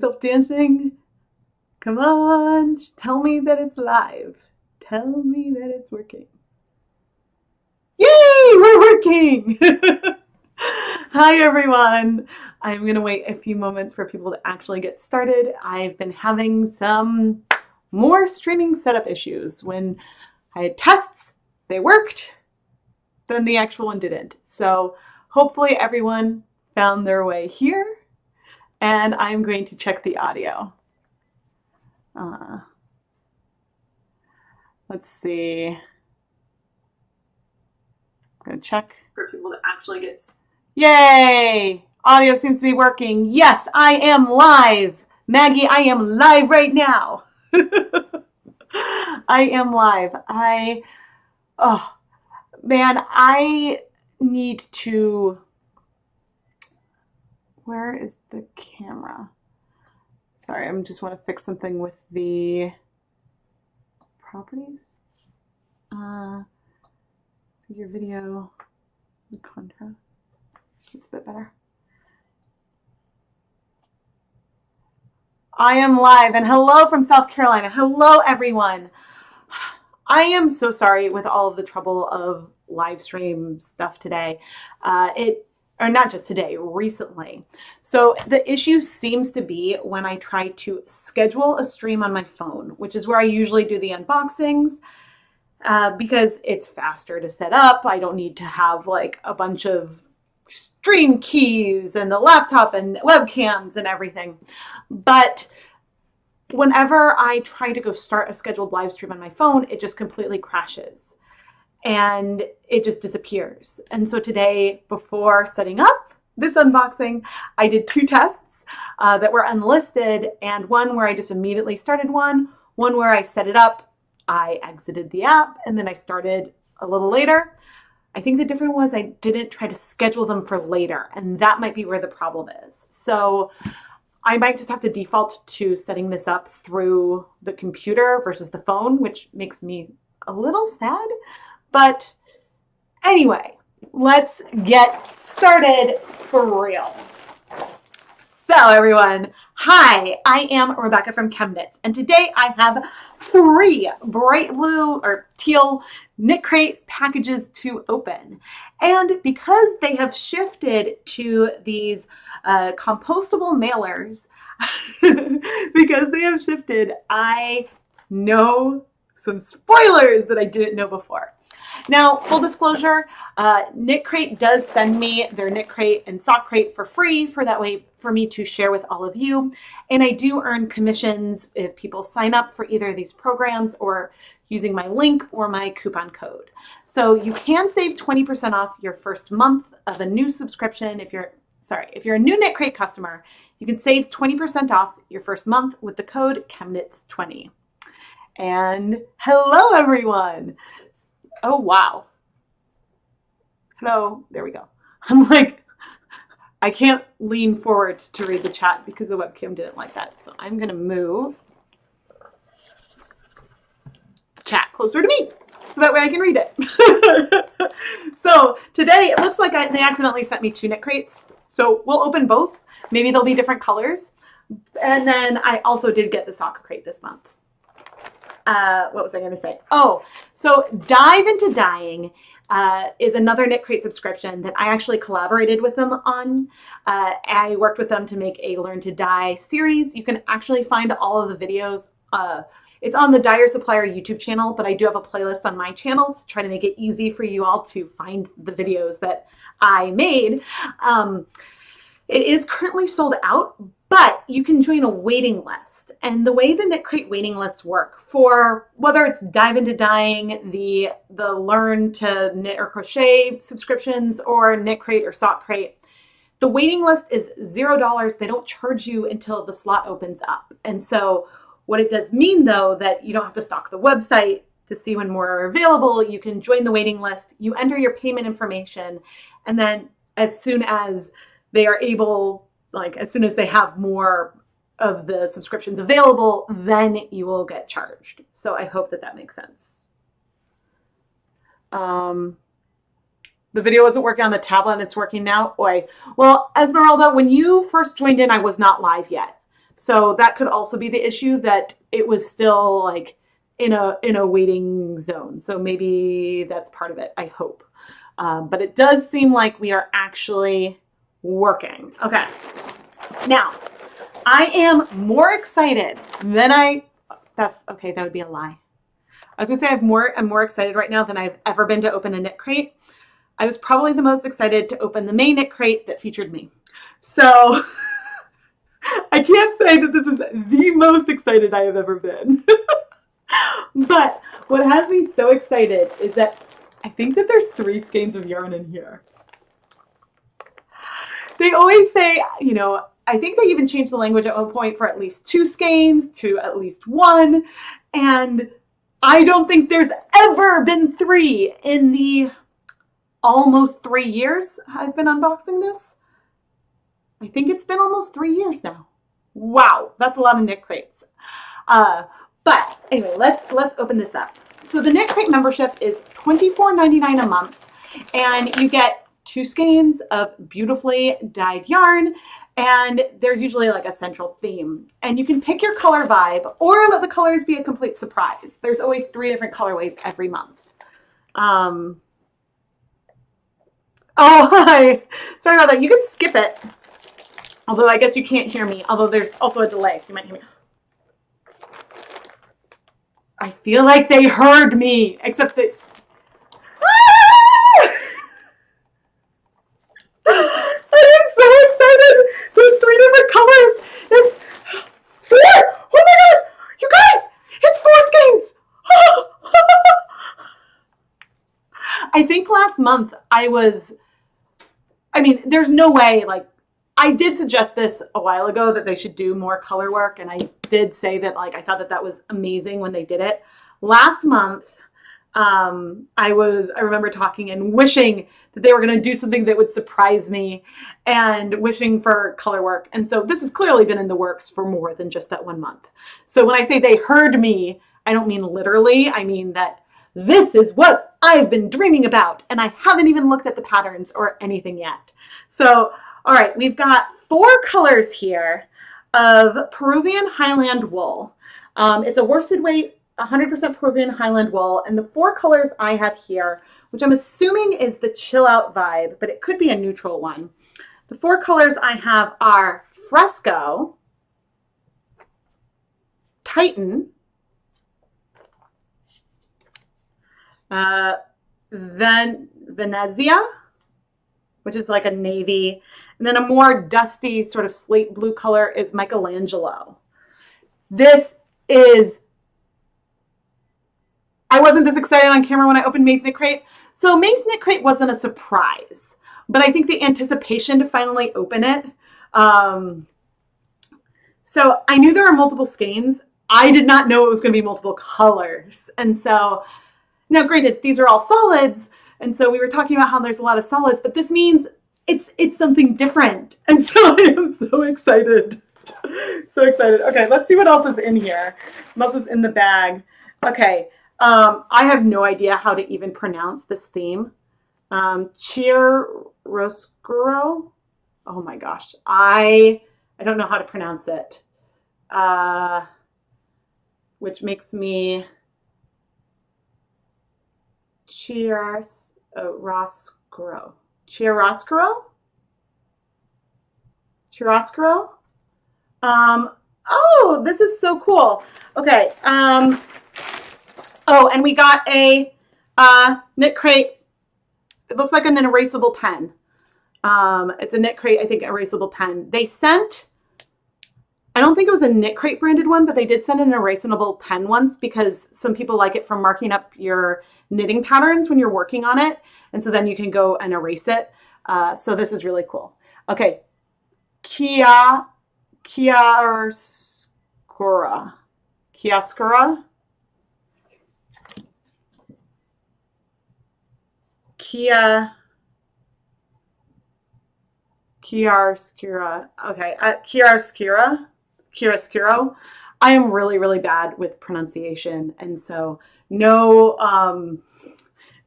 Self dancing. Come on, tell me that it's live. Tell me that it's working. Yay, we're working. Hi everyone. I'm going to wait a few moments for people to actually get started. I've been having some more streaming setup issues. When I had tests, they worked, then the actual one didn't. So hopefully everyone found their way here, and I'm going to check the audio. Let's see. I'm going to check for people to actually get... Yay! Audio seems to be working. Yes, I am live. Maggie, I am live right now. I am live. Oh, man, I need to... Where is the camera? Sorry, I just want to fix something with the properties. Your video, the contrast. It's a bit better. I am live, and hello from South Carolina. Hello, everyone. I am so sorry with all of the trouble of live stream stuff today. Or not just today, recently. So the issue seems to be when I try to schedule a stream on my phone, which is where I usually do the unboxings, because it's faster to set up. I don't need to have like a bunch of stream keys and the laptop and webcams and everything. But whenever I try to go start a scheduled live stream on my phone, it just completely crashes and it just disappears. And so today, before setting up this unboxing, I did two tests that were unlisted, and one where I just immediately started one where I set it up, I exited the app, and then I started a little later. I think the difference was I didn't try to schedule them for later, and that might be where the problem is. So I might just have to default to setting this up through the computer versus the phone, which makes me a little sad. But anyway, let's get started for real. So everyone, hi, I am Rebecca from ChemKnits, and today I have 3 bright blue or teal KnitCrate packages to open. And because they have shifted to these compostable mailers, I know some spoilers that I didn't know before. Now, full disclosure, KnitCrate does send me their KnitCrate and Sock Crate for free for me to share with all of you. And I do earn commissions if people sign up for either of these programs or using my link or my coupon code. So you can save 20% off your first month of a new subscription. If you're a new KnitCrate customer, you can save 20% off your first month with the code ChemKnits20. And hello, everyone. Oh, wow. Hello. There we go. I'm like, I can't lean forward to read the chat because the webcam didn't like that. So I'm going to move the chat closer to me so that way I can read it. So today it looks like they accidentally sent me 2 KnitCrates. So we'll open both. Maybe they'll be different colors. And then I also did get the Sock Crate this month. What was I going to say? Oh, so Dive Into Dyeing is another KnitCrate subscription that I actually collaborated with them on. I worked with them to make a Learn to Dye series. You can actually find all of the videos. It's on the Dyer Supplier YouTube channel, but I do have a playlist on my channel to try to make it easy for you all to find the videos that I made. It is currently sold out, but you can join a waiting list. And the way the KnitCrate waiting lists work for whether it's Dive Into Dyeing, the Learn to Knit or Crochet subscriptions, or KnitCrate or Sock Crate, the waiting list is $0. They don't charge you until the slot opens up. And so what it does mean, though, that you don't have to stalk the website to see when more are available. You can join the waiting list, you enter your payment information, and then as soon as they are able, like as soon as they have more of the subscriptions available, then you will get charged. So I hope that makes sense. The video wasn't working on the tablet and it's working now. Well, Esmeralda, when you first joined in, I was not live yet. So that could also be the issue, that it was still like in a waiting zone. So maybe that's part of it, I hope. But it does seem like we are actually working. Okay. Now, I am more excited than that's okay, that would be a lie. I was gonna say I'm more excited right now than I've ever been to open a KnitCrate. I was probably the most excited to open the May KnitCrate that featured me. So I can't say that this is the most excited I have ever been. But what has me so excited is that I think that there's 3 skeins of yarn in here. They always say, you know, I think they even changed the language at one point for at least 2 skeins to at least 1. And I don't think there's ever been 3 in the almost 3 years I've been unboxing this. I think it's been almost 3 years now. Wow, that's a lot of KnitCrates. But anyway, let's open this up. So the KnitCrate membership is $24.99 a month, and you get 2 skeins of beautifully dyed yarn, and there's usually like a central theme. And you can pick your color vibe or let the colors be a complete surprise. There's always 3 different colorways every month. Oh, hi. Sorry about that. You can skip it. Although I guess you can't hear me. Although there's also a delay, so you might hear me. I feel like they heard me, except that... I am so excited. There's 3 different colors. It's 4. Oh my God. You guys, it's 4 skeins. I think last month there's no way, like, I did suggest this a while ago that they should do more color work. And I did say that, like, I thought that that was amazing when they did it. Last month, I remember talking and wishing that they were going to do something that would surprise me and wishing for color work. And so this has clearly been in the works for more than just that 1 month. So when I say they heard me, I don't mean literally. I mean that this is what I've been dreaming about, and I haven't even looked at the patterns or anything yet. So, all right, we've got 4 colors here of Peruvian Highland wool. It's a worsted weight, 100% Peruvian Highland wool, and the 4 colors I have here, which I'm assuming is the chill out vibe, but it could be a neutral one. The 4 colors I have are Fresco, Titan, Venezia, which is like a navy, and then a more dusty sort of slate blue color is Michelangelo. I wasn't this excited on camera when I opened May's KnitCrate. So May's KnitCrate wasn't a surprise, but I think the anticipation to finally open it. So I knew there were multiple skeins. I did not know it was going to be multiple colors. And so now granted, these are all solids. And so we were talking about how there's a lot of solids, but this means it's something different. And so I am so excited. So excited. Okay, let's see what else is in here. What else is in the bag? Okay. I have no idea how to even pronounce this theme. Chiaroscuro. Oh my gosh. I don't know how to pronounce it. Which makes me Chiaroscuro. Chiaroscuro? Oh, this is so cool. Okay. Oh, and we got a KnitCrate. It looks like an erasable pen. It's a KnitCrate, I think, erasable pen. They sent, I don't think it was a KnitCrate branded one, but they did send an erasable pen once because some people like it for marking up your knitting patterns when you're working on it. And so then you can go and erase it. So this is really cool. Okay. Chiaroscuro. Chiaroscuro. Okay. Chiaroscuro. I am really, really bad with pronunciation. And so no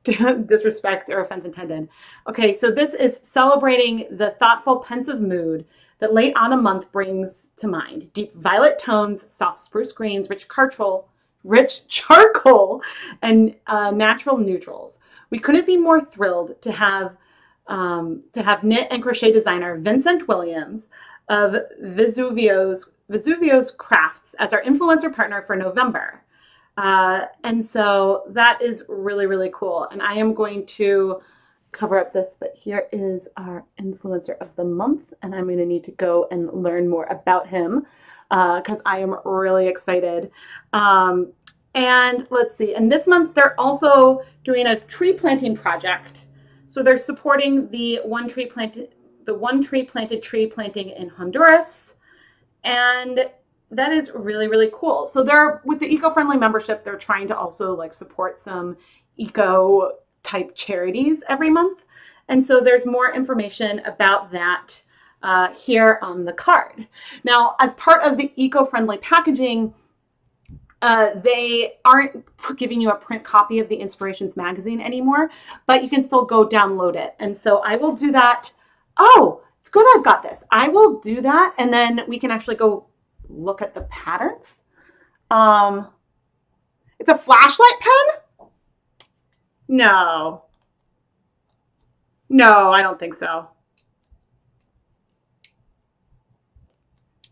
disrespect or offense intended. Okay. So this is celebrating the thoughtful, pensive mood that late autumn month brings to mind. Deep violet tones, soft spruce greens, rich charcoal, and natural neutrals. We couldn't be more thrilled to have knit and crochet designer Vincent Williams of Vesuvio's Crafts as our influencer partner for November. And so that is really, really cool. And I am going to cover up this, but here is our influencer of the month. And I'm going to need to go and learn more about him because I am really excited. And let's see, and this month they're also doing a tree planting project. So they're supporting the one tree planted tree planting in Honduras. And that is really, really cool. So they're with the eco-friendly membership, they're trying to also like support some eco type charities every month. And so there's more information about that here on the card. Now, as part of the eco-friendly packaging, they aren't giving you a print copy of the Inspirations magazine anymore, but you can still go download it. And so I will do that. Oh, it's good I've got this. I will do that, and then we can actually go look at the patterns. It's a flashlight pen? No. No, I don't think so.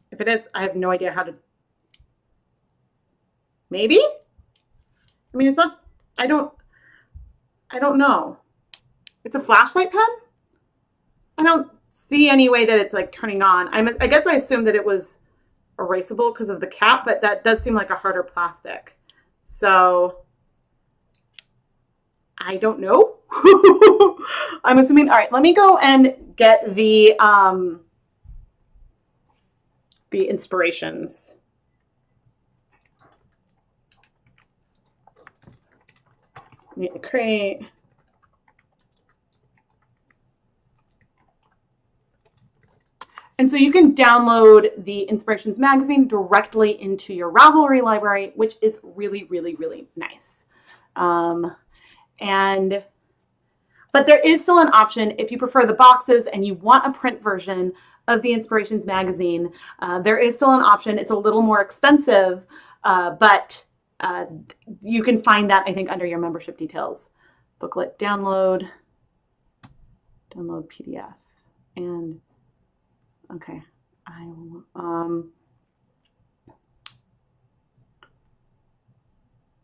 If it is, I have no idea how to. Maybe? I mean, it's not, I don't know. It's a flashlight pen? I don't see any way that it's like turning on. I guess I assumed that it was erasable because of the cap, but that does seem like a harder plastic. So I don't know. I'm assuming, all right, let me go and get the inspirations. KnitCrate. And so you can download the Inspirations magazine directly into your Ravelry library, which is really, really, really nice. But there is still an option if you prefer the boxes and you want a print version of the Inspirations magazine. There is still an option. It's a little more expensive, but you can find that, I think, under your membership details. Booklet download PDF, and okay, I will,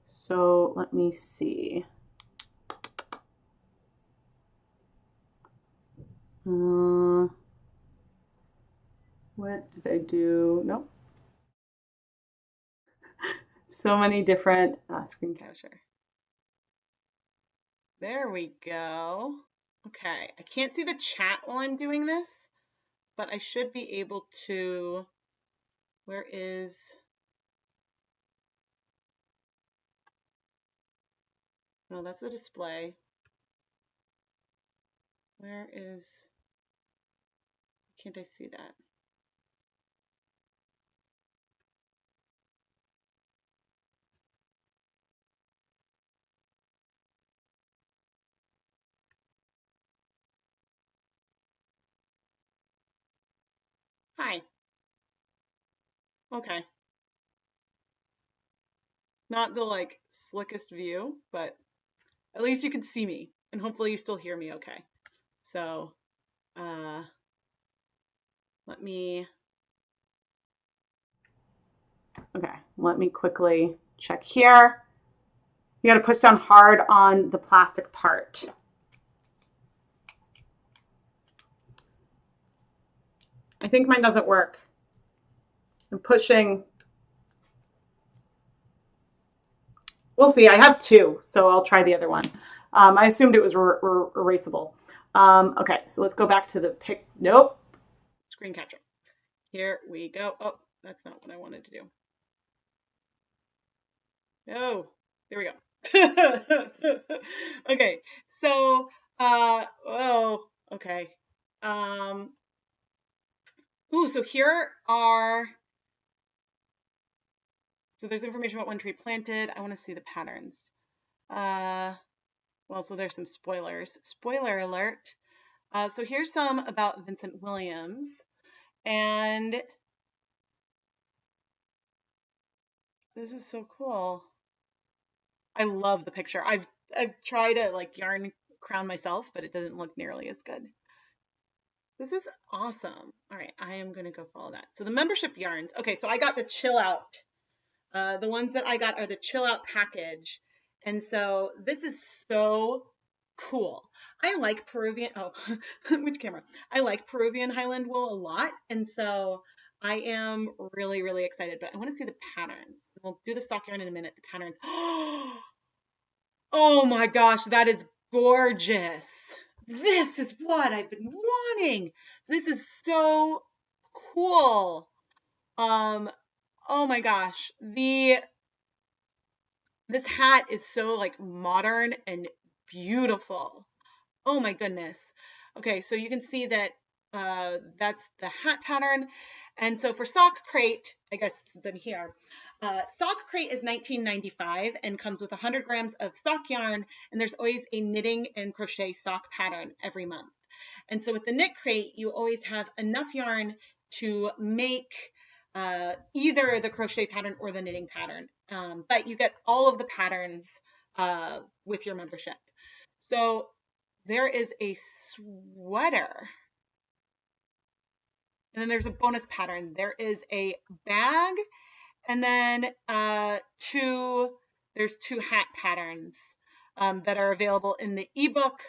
so let me see. What did I do? Nope. So many different screen capture. There we go. Okay, I can't see the chat while I'm doing this, but I should be able to. Where is? No, that's a display. Where is? Can't I see that? Hi. Okay. Not the like slickest view, but at least you can see me, and hopefully you still hear me okay. So let me quickly check here. You got to push down hard on the plastic part. I think mine doesn't work. I'm pushing. We'll see. I have two, so I'll try the other one. I assumed it was erasable. Okay, so let's go back to the pic. Nope. Screen capture. Here we go. Oh, that's not what I wanted to do. Oh, there we go. Okay, so, oh, okay. Ooh, so here are, so there's information about one tree planted. I want to see the patterns. Well, so there's some spoilers. Spoiler alert. So here's some about Vincent Williams. And this is so cool. I love the picture. I've tried to like yarn crown myself, but it doesn't look nearly as good. This is awesome. All right, I am gonna go follow that. So the membership yarns. Okay, so I got the chill out. The ones that I got are the chill out package. And so this is so cool. I like Peruvian, oh, which camera? I like Peruvian Highland wool a lot. And so I am really, really excited, but I want to see the patterns. We'll do the stock yarn in a minute, the patterns. Oh my gosh, that is gorgeous. This is what I've been wanting. This is so cool. Oh my gosh, this hat is so like modern and beautiful. Oh my goodness. Okay, so you can see that that's the hat pattern. And so for ChemKnits, I guess it's in here. ChemKnits is $19.95 and comes with 100 grams of stock yarn, and there's always a knitting and crochet sock pattern every month. And so with the KnitCrate, you always have enough yarn to make either the crochet pattern or the knitting pattern, but you get all of the patterns with your membership. So there is a sweater, and then there's a bonus pattern. There is a bag, and then there's two hat patterns that are available in the ebook.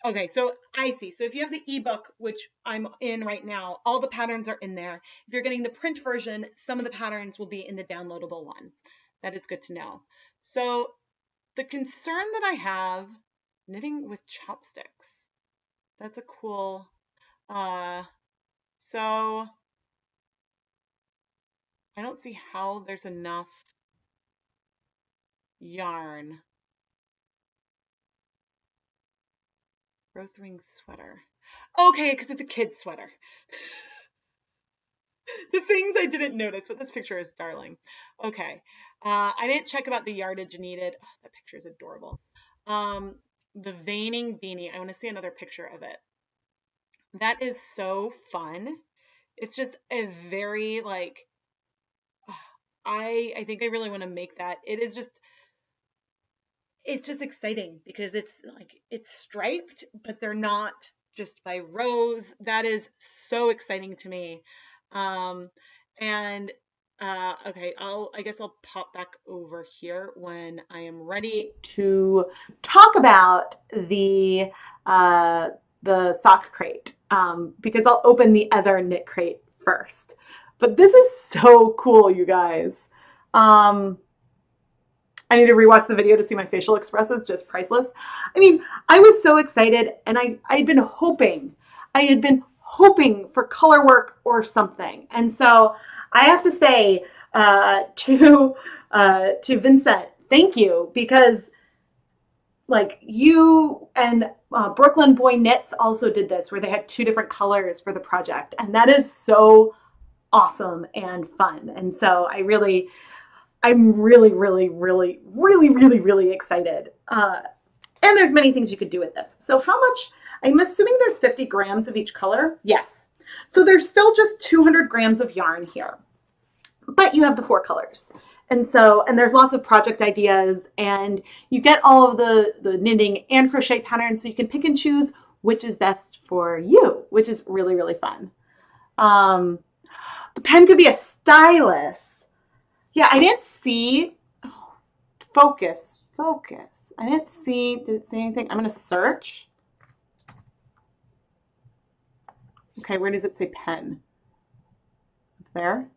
Okay, so I see. So if you have the ebook, which I'm in right now, all the patterns are in there. If you're getting the print version, some of the patterns will be in the downloadable one. That is good to know. So the concern that I have, knitting with chopsticks. That's a cool, so I don't see how there's enough yarn. Growth ring sweater. Okay, because it's a kid's sweater. The things I didn't notice, but this picture is darling. Okay, I didn't check about the yardage needed. Oh, that picture is adorable. The veining beanie. I want to see another picture of it. That is so fun. It's just a very like, I think I really want to make that. It's just exciting because it's like, it's striped, but they're not just by rows. That is so exciting to me. Okay, I guess I'll pop back over here when I am ready to talk about the sock crate, because I'll open the other knit crate first. But this is so cool, you guys. I need to rewatch the video to see my facial expressions, just priceless. I mean, I was so excited, and I had been hoping for color work or something. And so I have to say to Vincent, thank you, because like you and Brooklyn Boy Knits also did this, where they had 2 different colors for the project. And that is so awesome and fun. And so I'm really excited. And there's many things you could do with this. So how much, I'm assuming there's 50 grams of each color. Yes. So there's still just 200 grams of yarn here, but you have the 4 colors. And there's lots of project ideas, and you get all of the knitting and crochet patterns, so you can pick and choose which is best for you, which is really, really fun. The pen could be a stylus. Yeah, I didn't see, focus. I didn't see, did it say anything? I'm going to search. Okay, where does it say pen? There.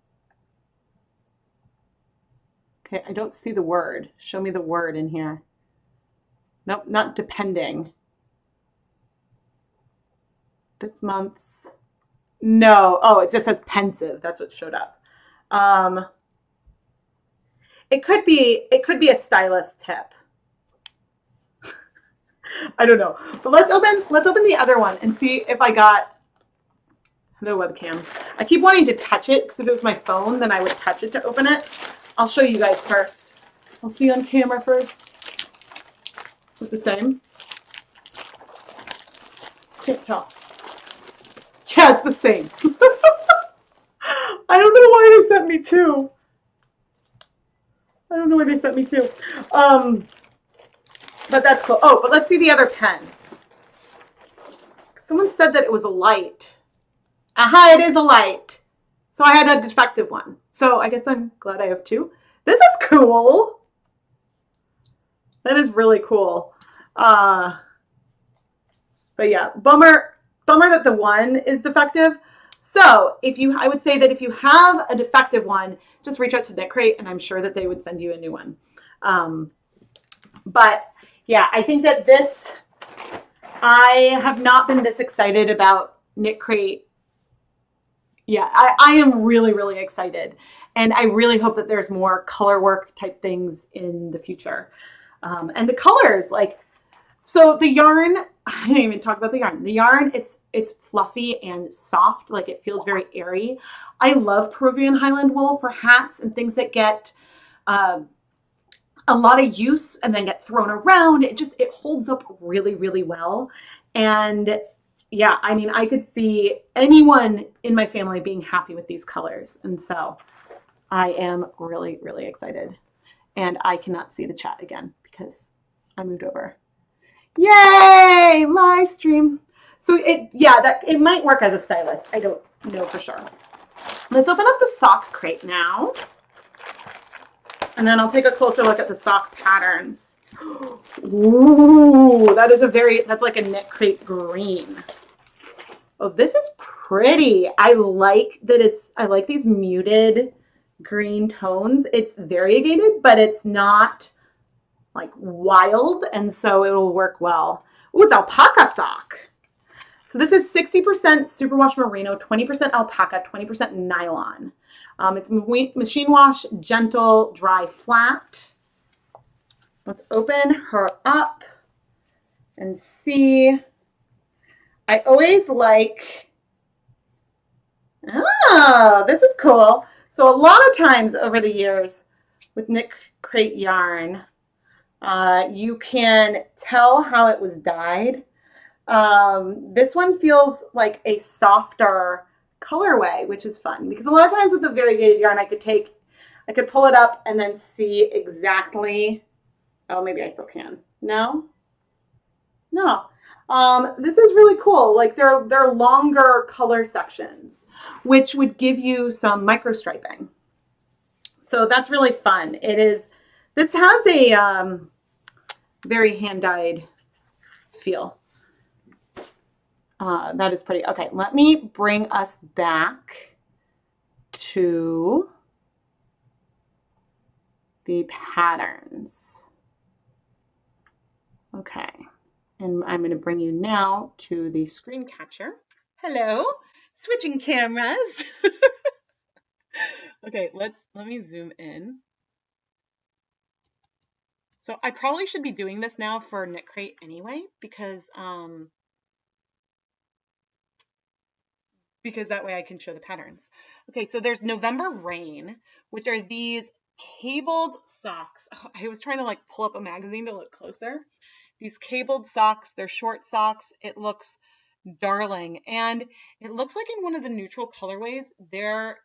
Okay, I don't see the word. Show me the word in here. Nope, not depending. This month's, no. Oh, it just says pensive. That's what showed up. It could be a stylus tip. I don't know. But let's open the other one and see if I got the webcam. I keep wanting to touch it, because if it was my phone, then I would touch it to open it. I'll show you guys first. I'll see you on camera first. Is it the same? Can't tell. Yeah, it's the same. I don't know why they sent me two. I don't know why they sent me two. But that's cool. Oh, but let's see the other pen. Someone said that it was a light. Aha, it is a light. So I had a defective one. So I guess I'm glad I have two. This is cool. That is really cool. But yeah, bummer that the one is defective. So I would say that if you have a defective one, just reach out to KnitCrate and I'm sure that they would send you a new one. But yeah, I think that I have not been this excited about KnitCrate. Yeah, I am really, really excited. And I really hope that there's more color work type things in the future. And the colors, so the yarn, I didn't even talk about the yarn. The yarn, it's fluffy and soft, like it feels very airy. I love Peruvian Highland wool for hats and things that get a lot of use and then get thrown around. It holds up really, really well. And yeah, I mean, I could see anyone in my family being happy with these colors. And so I am really, really excited. And I cannot see the chat again because I moved over. Yay! Live stream. So it might work as a stylist. I don't know for sure. Let's open up the sock crate now. And then I'll take a closer look at the sock patterns. Ooh, that's like a KnitCrate green. Oh, this is pretty. I like these muted green tones. It's variegated, but it's not like wild, and so it'll work well. Ooh, it's Alpaca Sock. So this is 60% superwash merino, 20% alpaca, 20% nylon. It's machine wash, gentle, dry, flat. Let's open her up and see. I always like, this is cool. So a lot of times over the years with KnitCrate yarn, you can tell how it was dyed. This one feels like a softer colorway, which is fun because a lot of times with the variegated yarn, I could pull it up and then see exactly. Oh, maybe I still can. No. This is really cool. Like they're longer color sections, which would give you some micro striping. So that's really fun. This has a very hand-dyed feel. That is pretty. Okay, let me bring us back to the patterns. Okay, and I'm going to bring you now to the screen capture. Hello, switching cameras. Okay, let me zoom in. So I probably should be doing this now for KnitCrate anyway, because that way I can show the patterns. Okay, so there's November Rain, which are these cabled socks. Oh, I was trying to pull up a magazine to look closer. These cabled socks, they're short socks. It looks darling. And it looks like in one of the neutral colorways, the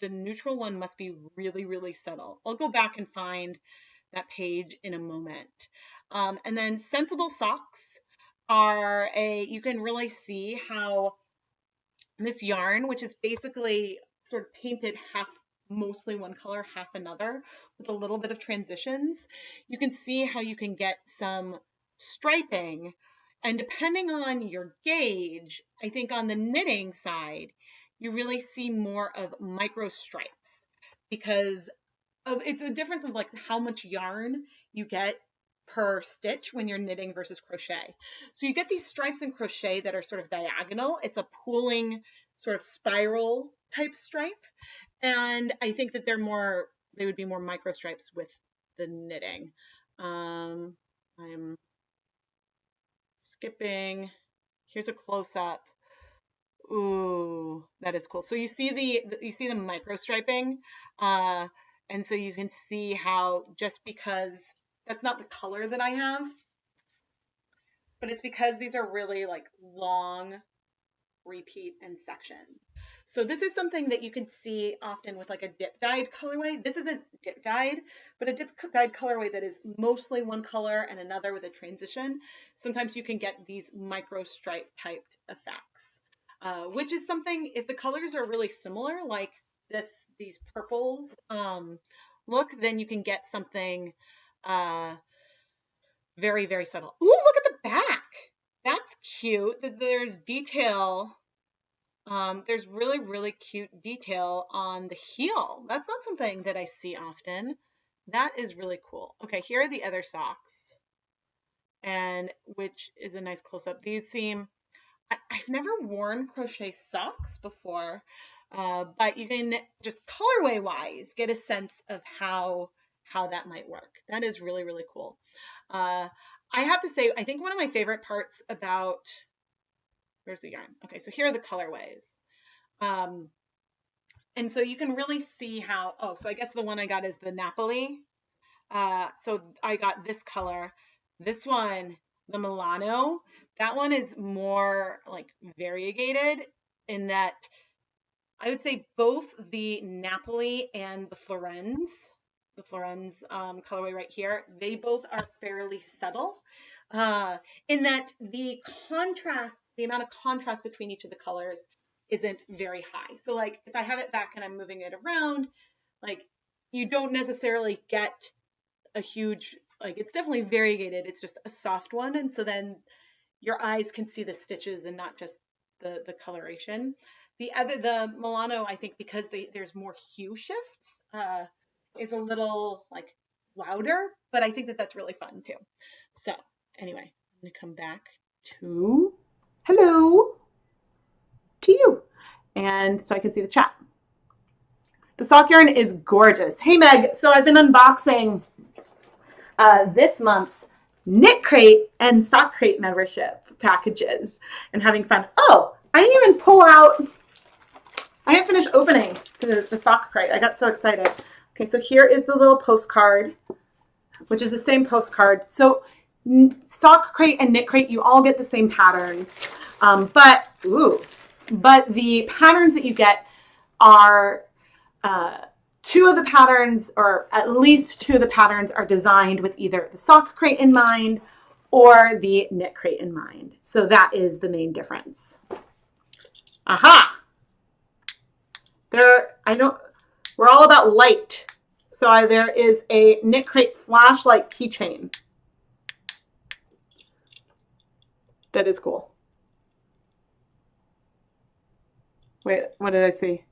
neutral one must be really, really subtle. I'll go back and find that page in a moment. And then Sensible Socks are you can really see how this yarn, which is basically sort of painted half, mostly one color, half another, with a little bit of transitions, you can see how you can get some striping. And depending on your gauge, I think on the knitting side, you really see more of micro stripes because it's a difference of how much yarn you get per stitch when you're knitting versus crochet. So you get these stripes in crochet that are sort of diagonal. It's a pooling sort of spiral type stripe. And I think that they would be more micro stripes with the knitting. I'm skipping. Here's a close up. Ooh, that is cool. So you see the micro striping, and so you can see how just because that's not the color that I have, but it's because these are really long repeat and sections. So this is something that you can see often with like a dip dyed colorway. This isn't dip dyed, but a dip dyed colorway that is mostly one color and another with a transition. Sometimes you can get these micro stripe typed effects, which is something, if the colors are really similar, like these purples look, then you can get something very, very subtle. Ooh, look at the back. That's cute. There's detail. There's really, really cute detail on the heel. That's not something that I see often. That is really cool. Okay, here are the other socks, and which is a nice close-up. These seem, I've never worn crochet socks before, but you can just colorway-wise get a sense of how that might work. That is really, really cool. I have to say, I think one of my favorite parts about, where's the yarn? Okay, so here are the colorways. And so you can really see how, oh, so I guess the one I got is the Napoli. So I got this color. This one, the Milano, that one is more like variegated in that I would say both the Napoli and the Florenz colorway right here, they both are fairly subtle in that the amount of contrast between each of the colors isn't very high. So like if I have it back and I'm moving it around, like you don't necessarily get a huge, like it's definitely variegated. It's just a soft one. And so then your eyes can see the stitches and not just the coloration. The Milano, I think because there's more hue shifts, is a little like louder, but I think that that's really fun too. So anyway, I'm gonna come back to hello to you, and so I can see the chat. The sock yarn is gorgeous. Hey Meg, so I've been unboxing this month's KnitCrate and SockCrate membership packages and having fun. Oh, I didn't even pull out, I didn't finish opening the sock crate. I got so excited. Okay, so here is the little postcard, which is the same postcard. So sock crate and KnitCrate, you all get the same patterns, but the patterns that you get are two of the patterns, or at least two of the patterns, are designed with either the sock crate in mind or the KnitCrate in mind. So that is the main difference. Aha! We're all about light. So there is a KnitCrate flashlight keychain. That is cool. Wait, what did I see?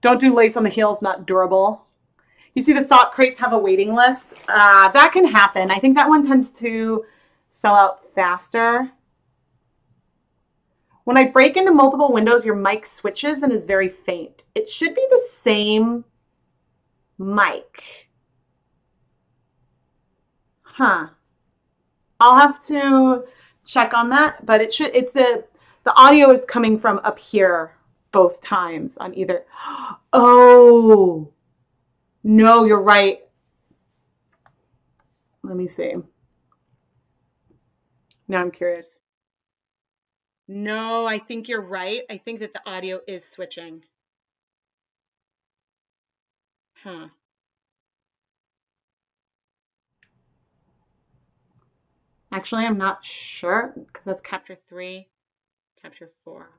Don't do lace on the heels, not durable. You see the sock crates have a waiting list. That can happen. I think that one tends to sell out faster. When I break into multiple windows, your mic switches and is very faint. It should be the same mic. Huh. I'll have to check on that, but the audio is coming from up here both times on either. Oh, no, you're right. Let me see. Now I'm curious. No, I think you're right. I think that the audio is switching. Huh. Actually, I'm not sure because that's capture 3, capture 4.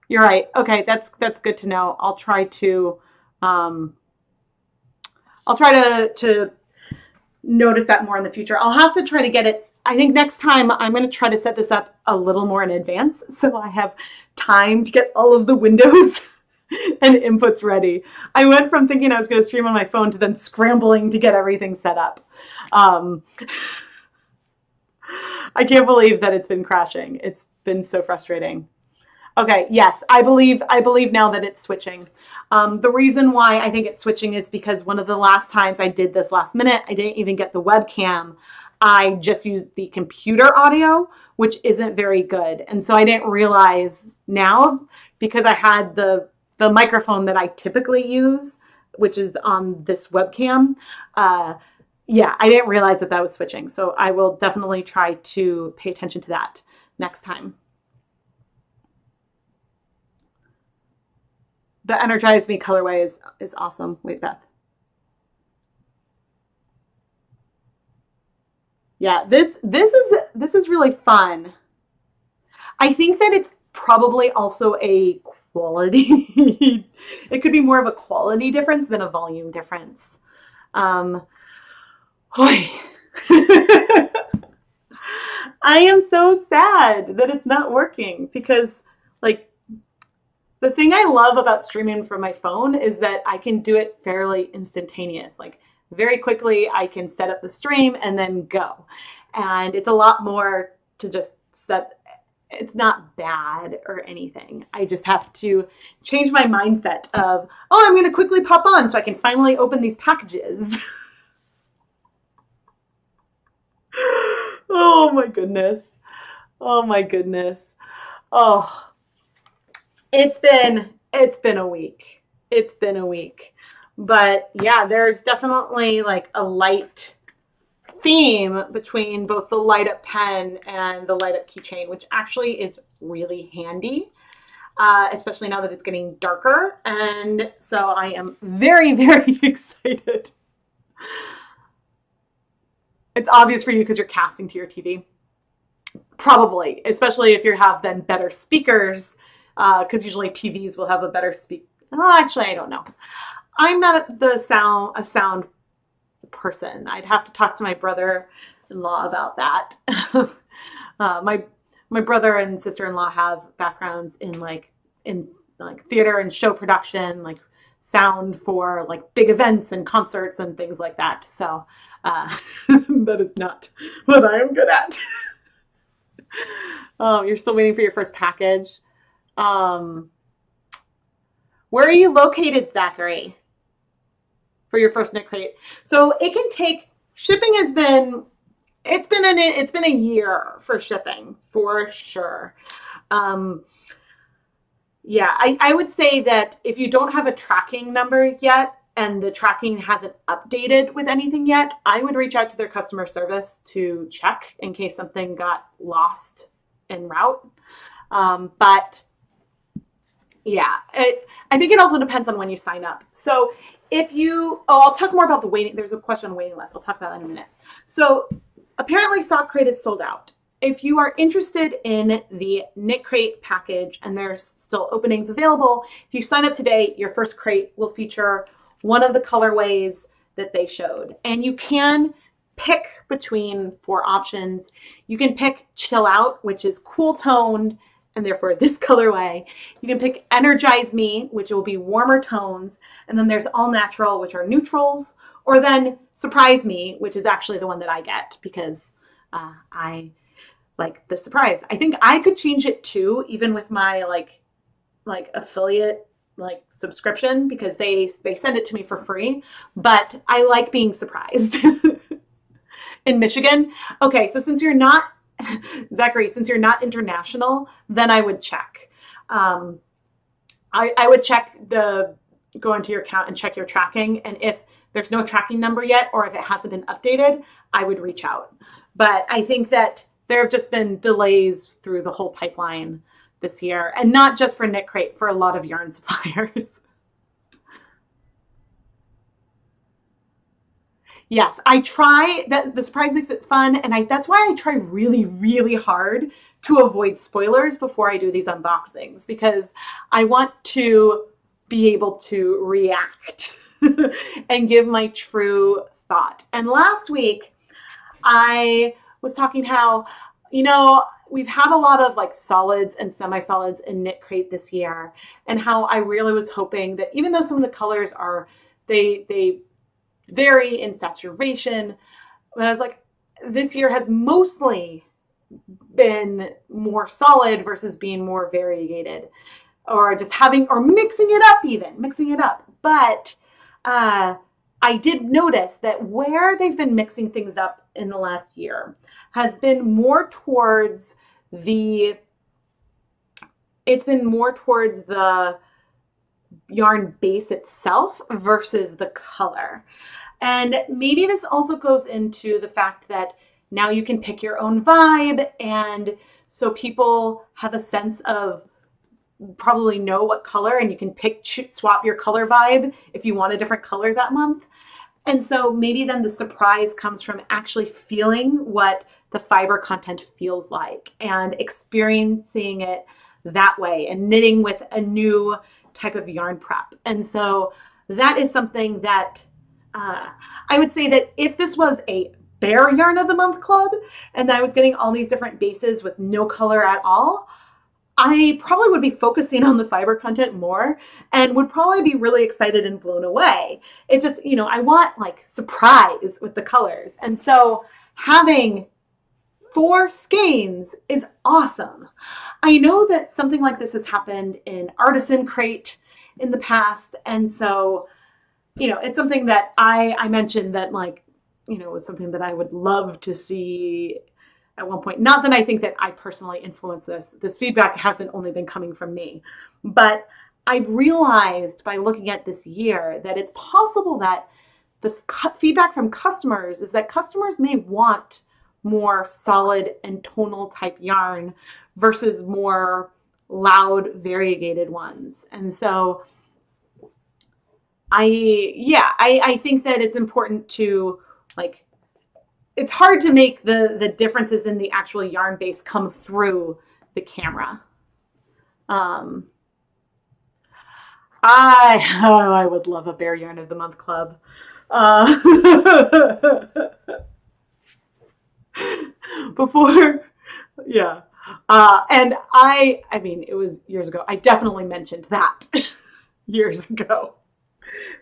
You're right. Okay, that's good to know. I'll try to notice that more in the future. I'll have to try to get it. I think next time I'm going to try to set this up a little more in advance so I have time to get all of the windows and inputs ready. I went from thinking I was going to stream on my phone to then scrambling to get everything set up. I can't believe that it's been crashing. It's been so frustrating. Okay, yes, I believe now that it's switching. The reason why I think it's switching is because one of the last times I did this last minute, I didn't even get the webcam. I just used the computer audio, which isn't very good. And so I didn't realize now, because I had the microphone that I typically use, which is on this webcam. Yeah, I didn't realize that was switching. So I will definitely try to pay attention to that next time. The Energize Me colorway is awesome. Wait, Beth. Yeah, this is really fun. I think that it's probably also a quality. It could be more of a quality difference than a volume difference. Um, I am so sad that it's not working because, like, the thing I love about streaming from my phone is that I can do it fairly instantaneous. Like, very quickly, I can set up the stream and then go. And it's a lot more to just set. It's not bad or anything. I just have to change my mindset of, oh, I'm going to quickly pop on so I can finally open these packages. Oh my goodness. Oh my goodness. Oh, it's been a week. It's been a week. But yeah, there's definitely like a light theme between both the light up pen and the light up keychain, which actually is really handy, especially now that it's getting darker. And so I am very, very excited. It's obvious for you because you're casting to your TV. Probably, especially if you have then better speakers, because usually TVs will have a better speak. Oh, actually, I don't know. I'm not a sound person. I'd have to talk to my brother-in-law about that. My brother and sister-in-law have backgrounds in like theater and show production, like sound for like big events and concerts and things like that. So that is not what I am good at. Oh, you're still waiting for your first package. Where are you located, Zachary, for your first KnitCrate? So it can take, shipping has been, it's been a year for shipping for sure. Yeah, I would say that if you don't have a tracking number yet and the tracking hasn't updated with anything yet, I would reach out to their customer service to check in case something got lost en route. But yeah, I think it also depends on when you sign up. So if you, I'll talk more about the waiting. There's a question on waiting list. I'll talk about that in a minute. So apparently KnitCrate is sold out. If you are interested in the KnitCrate package and there's still openings available, if you sign up today, your first crate will feature one of the colorways that they showed. And you can pick between 4 options. You can pick Chill Out, which is cool toned, and therefore this colorway. You can pick Energize Me, which will be warmer tones. And then there's All Natural, which are neutrals. Or then Surprise Me, which is actually the one that I get because I like the surprise. I think I could change it too, even with my like affiliate subscription, because they send it to me for free. But I like being surprised. In Michigan. Okay, so since you're not, Zachary, since you're not international, then I would check. I would check go into your account and check your tracking. And if there's no tracking number yet, or if it hasn't been updated, I would reach out. But I think that there have just been delays through the whole pipeline this year, and not just for KnitCrate, for a lot of yarn suppliers. Yes, I try that. The surprise makes it fun, and that's why I try really, really hard to avoid spoilers before I do these unboxings, because I want to be able to react and give my true thought. And last week, I was talking how, we've had a lot of like solids and semi-solids in KnitCrate this year, and how I really was hoping that even though some of the colors are, they vary in saturation, but I was like, this year has mostly been more solid versus being more variegated, or just mixing it up. But I did notice that where they've been mixing things up in the last year has been more towards the yarn base itself versus the color. And maybe this also goes into the fact that now you can pick your own vibe, and so people have a sense of probably know what color, and you can swap your color vibe if you want a different color that month. And so maybe then the surprise comes from actually feeling what the fiber content feels like and experiencing it that way and knitting with a new type of yarn prep. And so that is something that I would say that if this was a bare yarn of the month club and I was getting all these different bases with no color at all, I probably would be focusing on the fiber content more and would probably be really excited and blown away. It's just, you know, I want like surprise with the colors. And so having 4 skeins is awesome. I know that something like this has happened in Artisan Crate in the past. And so, you know, it's something that I mentioned that, like, you know, was something that I would love to see at one point. Not that I think that I personally influenced this. This feedback hasn't only been coming from me, but I've realized by looking at this year that it's possible that the feedback from customers is that customers may want more solid and tonal type yarn versus more loud variegated ones. And so I think that it's important to, like, it's hard to make the differences in the actual yarn base come through the camera. I would love a Bare Yarn of the Month club. Before, yeah. And I mean, it was years ago. I definitely mentioned that years ago.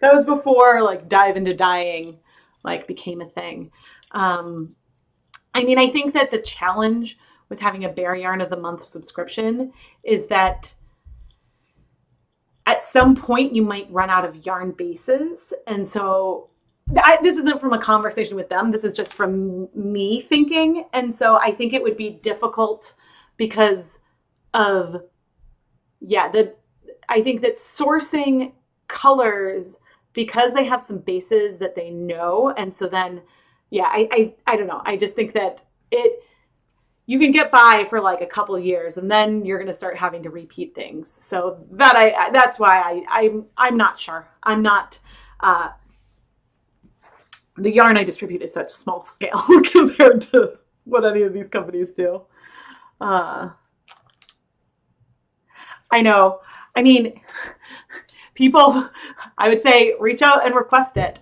That was before like Dive into Dyeing like became a thing. I mean, I think that the challenge with having a Bare Yarn of the Month subscription is that at some point you might run out of yarn bases. And so this isn't from a conversation with them. This is just from me thinking. And so I think it would be difficult because of, I think that sourcing colors, because they have some bases that they know. And so then, I don't know. I just think that you can get by for like a couple of years and then you're going to start having to repeat things. So that's why I'm not sure. I'm not, the yarn I distribute is such small scale compared to what any of these companies do. I know. I mean, people, I would say, reach out and request it.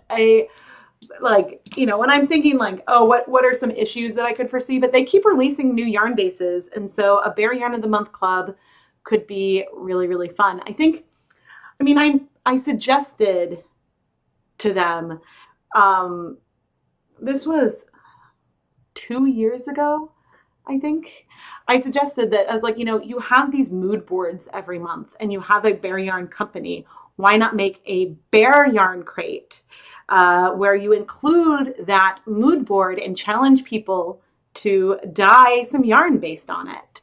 When I'm thinking like, oh, what are some issues that I could foresee? But they keep releasing new yarn bases. And so a Bare Yarn of the Month club could be really, really fun. I suggested to them, this was 2 years ago, I think. I suggested that, I was like, you have these mood boards every month and you have a Bare Yarn company. Why not make a Bare Yarn crate where you include that mood board and challenge people to dye some yarn based on it?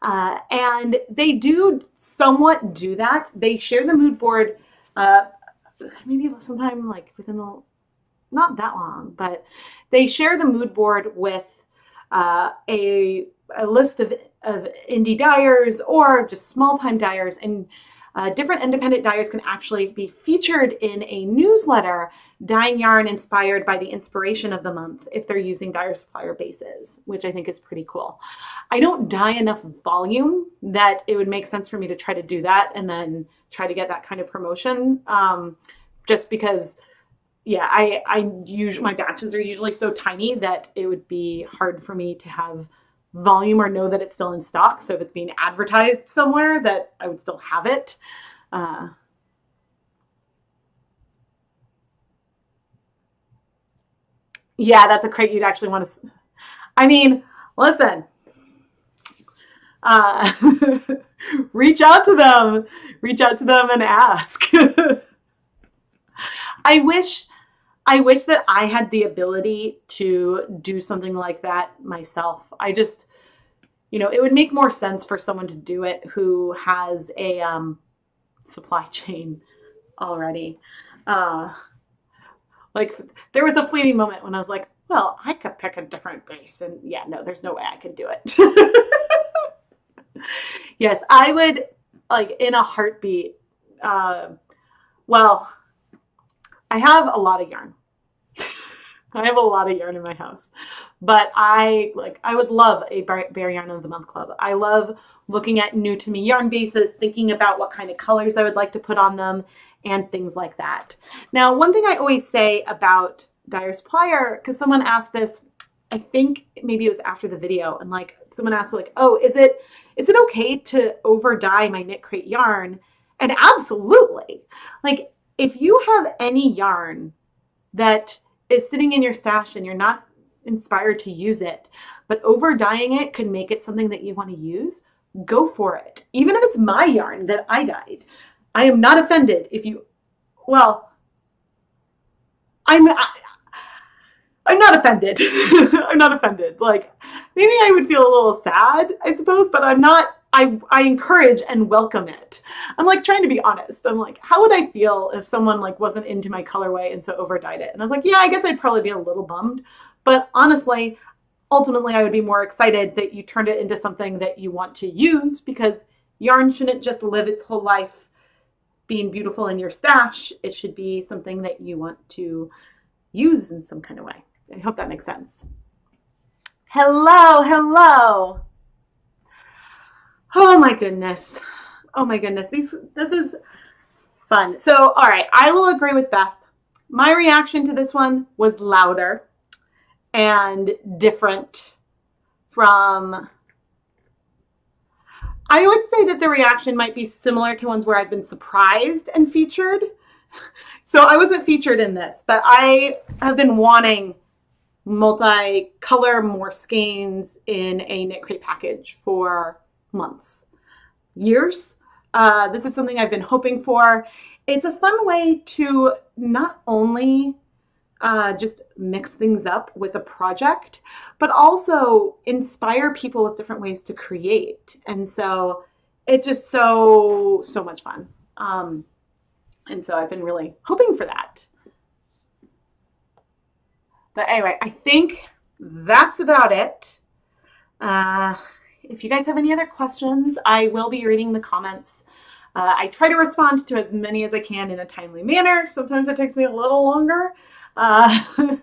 And they do somewhat do that. They share the mood board maybe sometime like within not that long, but they share the mood board with a list of indie dyers or just small time dyers, and different independent dyers can actually be featured in a newsletter dyeing yarn inspired by the inspiration of the month if they're using dyer supplier bases, which I think is pretty cool. I don't dye enough volume that it would make sense for me to try to do that and then try to get that kind of promotion, just because my batches are usually so tiny that it would be hard for me to have volume or know that it's still in stock. So if it's being advertised somewhere, that I would still have it. That's a crate you'd actually want to. Listen, reach out to them and ask. I wish that I had the ability to do something like that myself. I just, it would make more sense for someone to do it who has a supply chain already. There was a fleeting moment when I was like, well, I could pick a different base, and there's no way I could do it. Yes, I would like in a heartbeat. Well, I have a lot of yarn. I have a lot of yarn in my house, but I would love a Bare Yarn of the Month Club. I love looking at new to me yarn bases, thinking about what kind of colors I would like to put on them and things like that. Now, one thing I always say about Dyer Supplier, because someone asked this, I think maybe it was after the video, and like someone asked like, oh, is it okay to over dye my KnitCrate yarn? And absolutely. Like if you have any yarn that is sitting in your stash and you're not inspired to use it, but over dyeing it could make it something that you want to use, go for it. Even if it's my yarn that I dyed. I am not offended if you, well, I'm not offended. I'm not offended. Like maybe I would feel a little sad, I suppose, but I'm not. I encourage and welcome it. I'm like trying to be honest. I'm like, how would I feel if someone like wasn't into my colorway and so over dyed it? And I was like, yeah, I guess I'd probably be a little bummed. But honestly, ultimately, I would be more excited that you turned it into something that you want to use, because yarn shouldn't just live its whole life being beautiful in your stash. It should be something that you want to use in some kind of way. I hope that makes sense. Hello, hello. Oh my goodness. Oh my goodness. This is fun. So, all right, I will agree with Beth. My reaction to this one was louder and different from, I would say that the reaction might be similar to ones where I've been surprised and featured. So I wasn't featured in this, but I have been wanting multi-color more skeins in a KnitCrate package for months, years. This is something I've been hoping for. It's a fun way to not only just mix things up with a project, but also inspire people with different ways to create. And so it's just so much fun. And so I've been really hoping for that. But anyway, I think that's about it. If you guys have any other questions, I will be reading the comments. I try to respond to as many as I can in a timely manner. Sometimes it takes me a little longer. And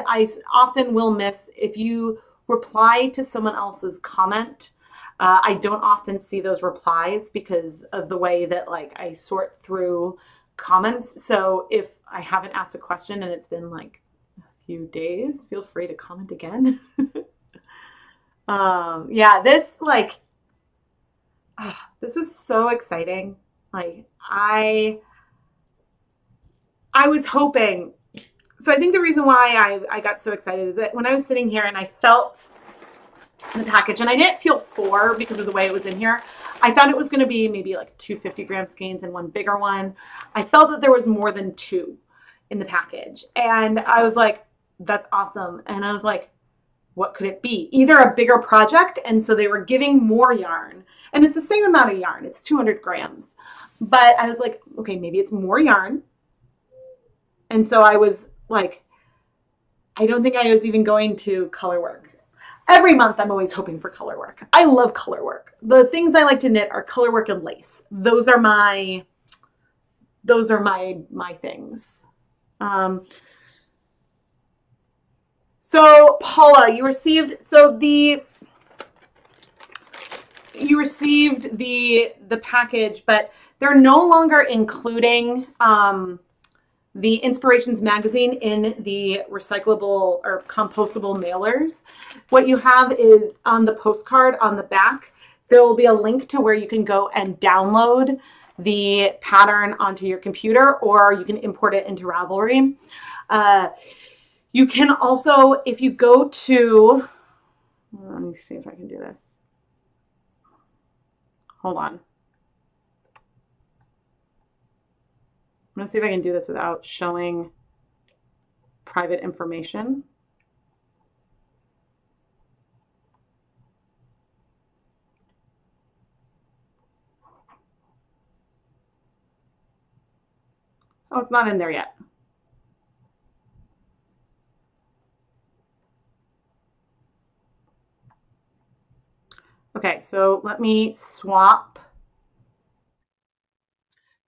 I often will miss if you reply to someone else's comment. I don't often see those replies because of the way that like I sort through comments. So if I haven't asked a question and it's been like a few days, feel free to comment again. Yeah, this was so exciting. Like I was hoping. So I think the reason why I got so excited is that when I was sitting here and I felt the package, and I didn't feel 4 because of the way it was in here. I thought it was going to be maybe like 2 50-gram skeins and one bigger one. I felt that there was more than 2 in the package. And I was like, that's awesome. And I was like, what could it be? Either a bigger project, and so they were giving more yarn, and it's the same amount of yarn, it's 200 grams. But I was like, okay, maybe it's more yarn. And so I was like, I don't think I was even going to color work. Every month I'm always hoping for color work. I love color work. The things I like to knit are color work and lace. Those are my things. So Paula, you received the package, but they're no longer including the Inspirations magazine in the recyclable or compostable mailers. What you have is on the postcard on the back, there will be a link to where you can go and download the pattern onto your computer, or you can import it into Ravelry. You can also, if you go to, let me see if I can do this. Hold on. I'm gonna see if I can do this without showing private information. Oh, it's not in there yet. Okay, so let me swap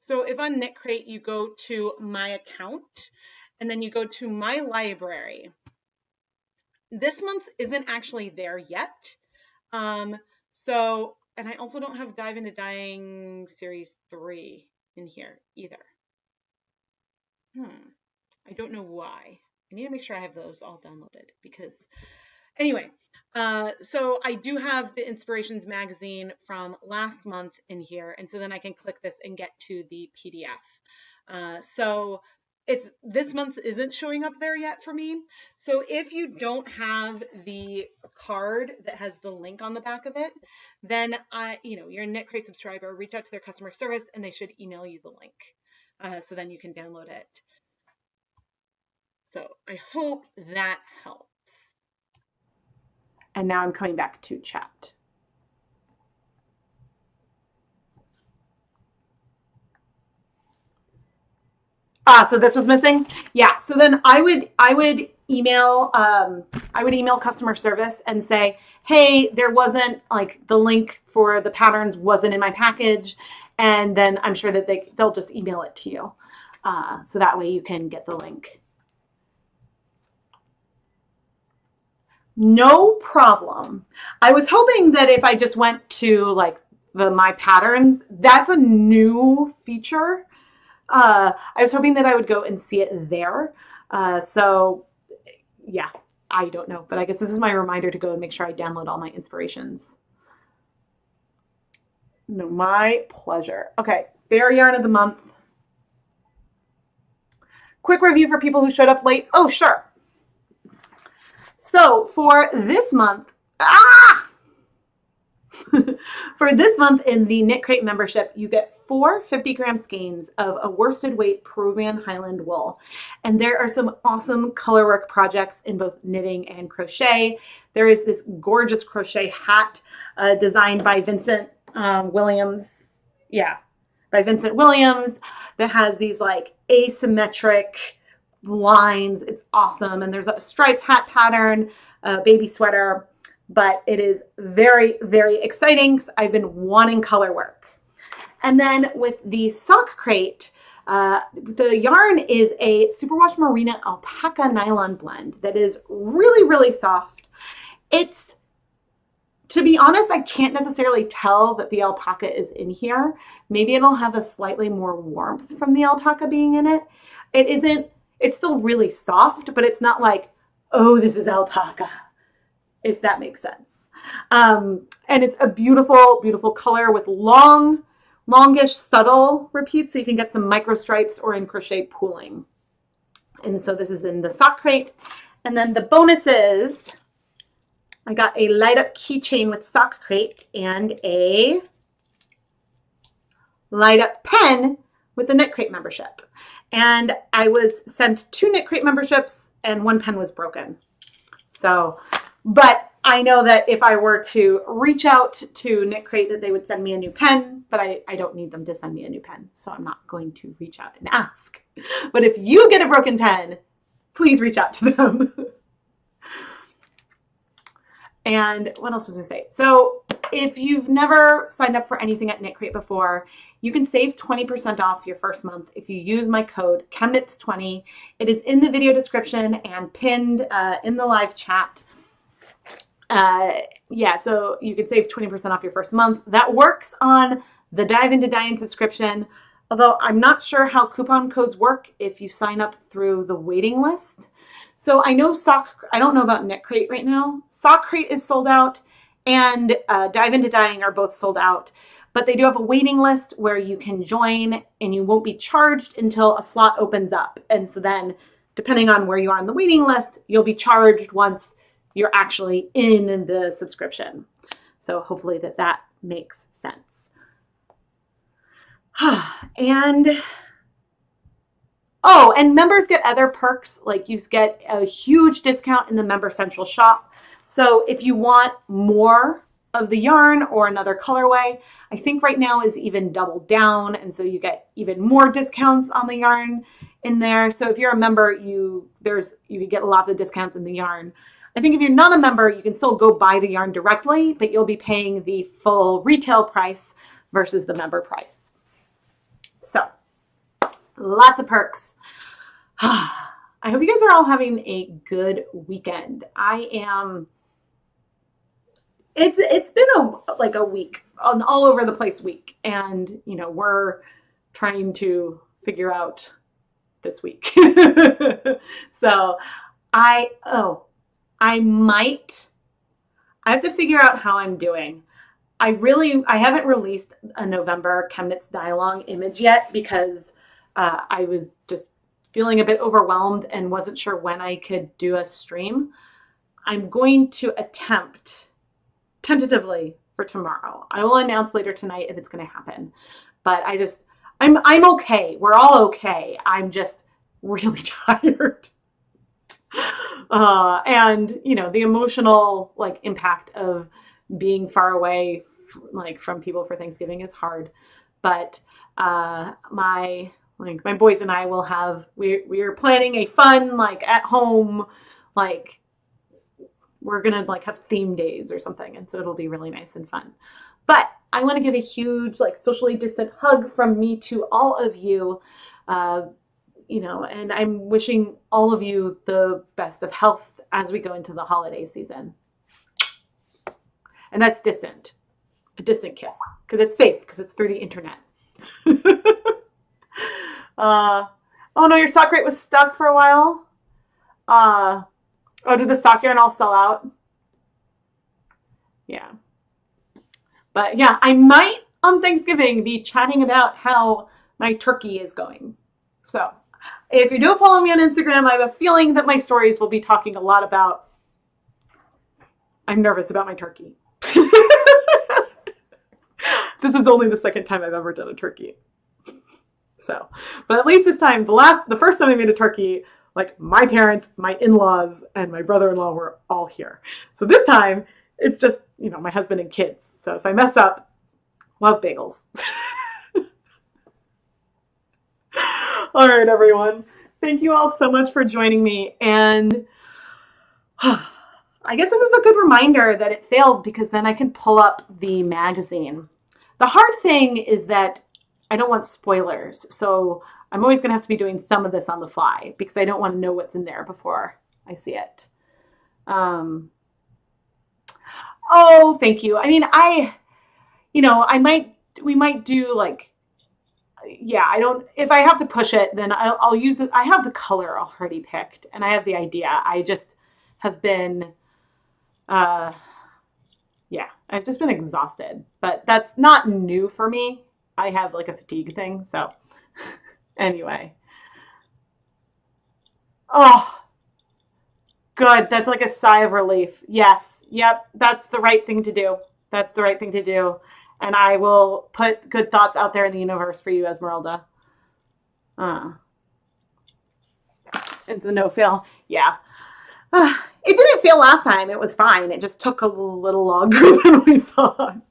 So if on KnitCrate you go to my account and then you go to my library, this month's isn't actually there yet. And I also don't have Dive into Dyeing Series 3 in here either. I don't know why. I need to make sure I have those all downloaded because anyway, so I do have the Inspirations magazine from last month in here. And so then I can click this and get to the PDF. So this month isn't showing up there yet for me. So if you don't have the card that has the link on the back of it, then you're a KnitCrate subscriber, reach out to their customer service and they should email you the link. So then you can download it. So I hope that helps. And now I'm coming back to chat. So this was missing. Yeah. So then I would email customer service and say, hey, there wasn't like the link for the patterns wasn't in my package. And then I'm sure that they'll just email it to you. So that way you can get the link. No problem. I was hoping that if I just went to like my patterns, that's a new feature. I was hoping that I would go and see it there. So yeah, I don't know, but I guess this is my reminder to go and make sure I download all my inspirations. No, my pleasure. Okay, Bear Yarn of the Month. Quick review for people who showed up late. Oh, sure. So for this month, for this month in the KnitCrate membership, you get 4 50-gram skeins of a worsted weight Peruvian Highland wool. And there are some awesome colorwork projects in both knitting and crochet. There is this gorgeous crochet hat designed by Vincent Williams. Yeah, by Vincent Williams that has these like asymmetric lines. It's awesome. And there's a striped hat pattern, baby sweater, but it is very, very exciting because I've been wanting color work. And then with the sock crate, the yarn is a superwash merino alpaca nylon blend that is really, really soft. It's, to be honest, I can't necessarily tell that the alpaca is in here. Maybe it'll have a slightly more warmth from the alpaca being in it. It's still really soft, but it's not like, oh, this is alpaca, if that makes sense. And it's a beautiful, beautiful color with longish, subtle repeats, so you can get some micro stripes or in crochet pooling. And so this is in the sock crate. And then the bonuses, I got a light up keychain with sock crate and a light up pen with the KnitCrate membership. And I was sent 2 KnitCrate memberships and 1 pen was broken. So, but I know that if I were to reach out to KnitCrate that they would send me a new pen, but I don't need them to send me a new pen. So I'm not going to reach out and ask. But if you get a broken pen, please reach out to them. And what else was I say? So if you've never signed up for anything at KnitCrate before, you can save 20% off your first month if you use my code ChemKnits20. It is in the video description and pinned in the live chat. Yeah, so you can save 20% off your first month. That works on the Dive into Dyeing subscription, although I'm not sure how coupon codes work if you sign up through the waiting list. So I know I don't know about KnitCrate right now. Sock Crate is sold out and Dive into Dyeing are both sold out. But they do have a waiting list where you can join and you won't be charged until a slot opens up. And so then depending on where you are on the waiting list, you'll be charged once you're actually in the subscription. So hopefully that makes sense. And members get other perks, like you get a huge discount in the Member Central shop. So if you want more of the yarn or another colorway, I think right now is even doubled down. And so you get even more discounts on the yarn in there. So if you're a member, you can get lots of discounts in the yarn. I think if you're not a member, you can still go buy the yarn directly, but you'll be paying the full retail price versus the member price. So lots of perks. I hope you guys are all having a good weekend. It's been a week, an all over the place week. And, we're trying to figure out this week. So I have to figure out how I'm doing. I haven't released a November ChemKnits dialogue image yet because I was just feeling a bit overwhelmed and wasn't sure when I could do a stream. I'm going to attempt tentatively for tomorrow. I will announce later tonight if it's going to happen. But I'm okay. We're all okay. I'm just really tired. And the emotional impact of being far away from people for Thanksgiving is hard. But my boys and I will we are planning a fun at home we're gonna have theme days or something, and so it'll be really nice and fun. But I want to give a huge socially distant hug from me to all of you. And I'm wishing all of you the best of health as we go into the holiday season. And that's distant, a distant kiss, because it's safe, because it's through the internet. Oh no, your sock rate was stuck for a while. Oh, did the sock yarn all sell out? Yeah. But yeah, I might on Thanksgiving be chatting about how my turkey is going. So if you don't follow me on Instagram, I have a feeling that my stories will be talking a lot about, I'm nervous about my turkey. This is only the second time I've ever done a turkey. So, but at least this time, the first time I made a turkey, my parents, my in-laws, and my brother-in-law were all here. So this time, it's just, my husband and kids. So if I mess up, love bagels. All right, everyone. Thank you all so much for joining me. And I guess this is a good reminder that it failed, because then I can pull up the magazine. The hard thing is that I don't want spoilers. So I'm always going to have to be doing some of this on the fly, because I don't want to know what's in there before I see it. Oh, thank you. I mean, we might do if I have to push it, then I'll use it. I have the color already picked and I have the idea. I just have been, I've just been exhausted, but that's not new for me. I have a fatigue thing. So anyway. Oh, good. That's a sigh of relief. Yes. Yep. That's the right thing to do. That's the right thing to do. And I will put good thoughts out there in the universe for you, Esmeralda. It's a no fail. Yeah. It didn't fail last time. It was fine. It just took a little longer than we thought.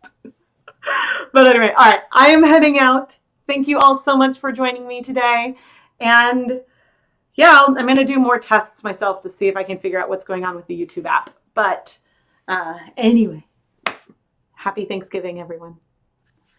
But anyway, all right. I am heading out. Thank you all so much for joining me today. And yeah, I'm going to do more tests myself to see if I can figure out what's going on with the YouTube app. But anyway, happy Thanksgiving, everyone.